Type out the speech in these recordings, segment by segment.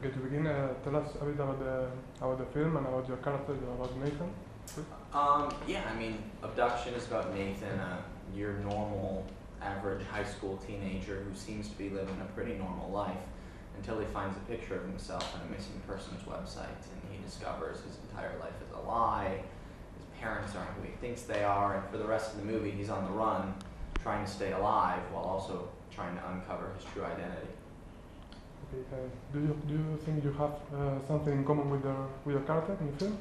Okay, to begin, tell us a bit about the film and about your character, about Nathan, please. Yeah, I mean, Abduction is about Nathan, your normal, average high school teenager who seems to be living a pretty normal life until he finds a picture of himself on a missing persons website, and he discovers his entire life is a lie, his parents aren't who he thinks they are, and for the rest of the movie he's on the run, trying to stay alive while also trying to uncover his true identity. Okay, do you think you have something in common with your character in the film?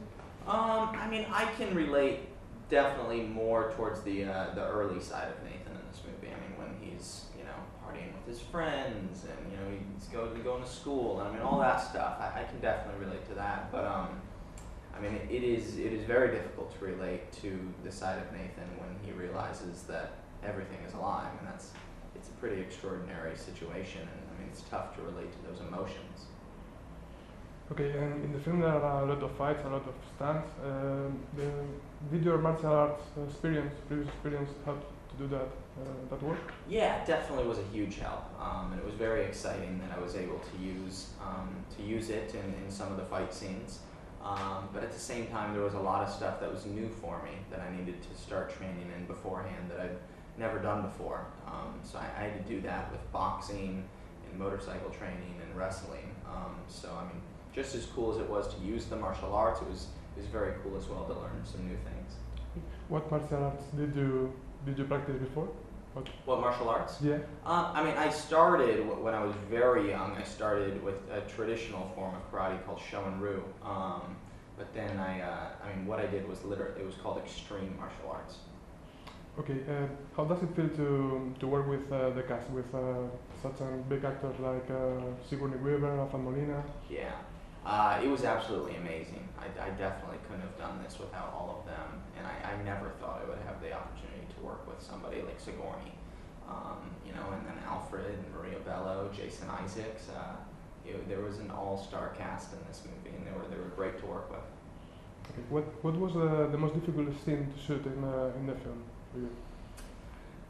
I mean, I can relate definitely more towards the early side of Nathan in this movie. I mean, when he's, partying with his friends and, he's going to school and I mean, all that stuff. I can definitely relate to that. But, I mean, it is very difficult to relate to the side of Nathan when he realizes that everything is a lie. I mean, it's a pretty extraordinary situation, and I mean, it's tough to relate to those emotions. Okay, and in the film there are a lot of fights, a lot of stunts. Did your martial arts previous experience, help to do that work? Yeah, it definitely was a huge help, and it was very exciting that I was able to use it in some of the fight scenes. But at the same time, there was a lot of stuff that was new for me that I needed to start training in beforehand that I'd never done before. So I had to do that with boxing and motorcycle training and wrestling. So I mean, just as cool as it was to use the martial arts, it was very cool as well to learn some new things. What martial arts did you practice before? What martial arts? Yeah. I mean, I started when I was very young. I started with a traditional form of karate called Shoin-ryu. But then I mean, what I did was it was called extreme martial arts. Okay, how does it feel to work with the cast, with such big actors like Sigourney Weaver, Alfred Molina? Yeah, it was absolutely amazing. I definitely couldn't have done this without all of them, and I never thought I would have the opportunity to work with somebody like Sigourney, and then Alfred, Maria Bello, Jason Isaacs. There was an all-star cast in this movie, and they were great to work with. Okay. What was the most difficult scene to shoot in the film for you?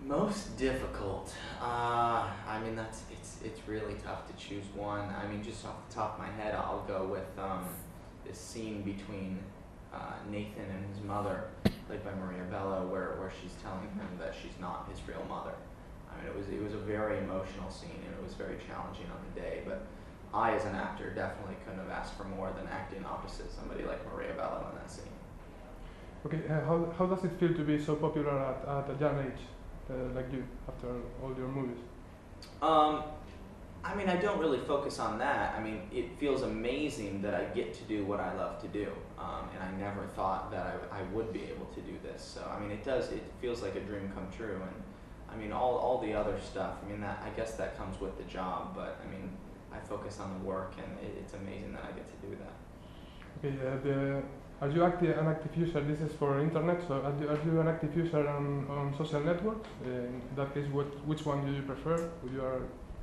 Most difficult. I mean, it's really tough to choose one. I mean, just off the top of my head, I'll go with this scene between Nathan and his mother, played by Maria Bello, where she's telling him that she's not his real mother. I mean, it was a very emotional scene, and it was very challenging on the day. But I, as an actor, definitely couldn't have asked for more than acting opposite somebody like Maria Bello in that scene. Okay, how does it feel to be so popular at a young age, like you, after all your movies? I mean, I don't really focus on that. I mean, it feels amazing that I get to do what I love to do, and I never thought that I would be able to do this. So, I mean, it feels like a dream come true, and I mean, all the other stuff, I mean, I guess that comes with the job, but I mean, I focus on the work, and it's amazing that I get to do that. Okay, are you an active user? This is for internet, so are you an active user on social networks? In that case, which one do you prefer?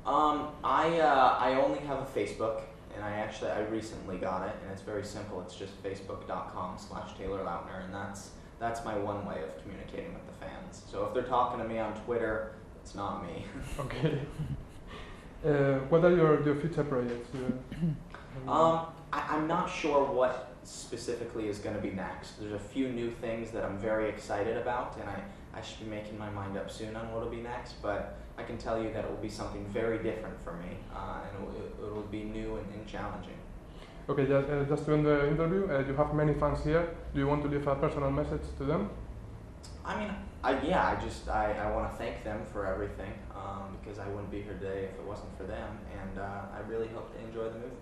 I only have a Facebook, and I recently got it, and it's very simple. It's just facebook.com/Taylor Lautner, and that's my one way of communicating with the fans. So if they're talking to me on Twitter, it's not me. Okay. What are your future projects? I'm not sure what specifically is going to be next. There's a few new things that I'm very excited about, and I should be making my mind up soon on what will be next, but I can tell you that it will be something very different for me, and it will be new and challenging. Okay, just to end the interview, you have many fans here. Do you want to leave a personal message to them? I mean, I want to thank them for everything, because I wouldn't be here today if it wasn't for them, and I really hope they enjoy the movie.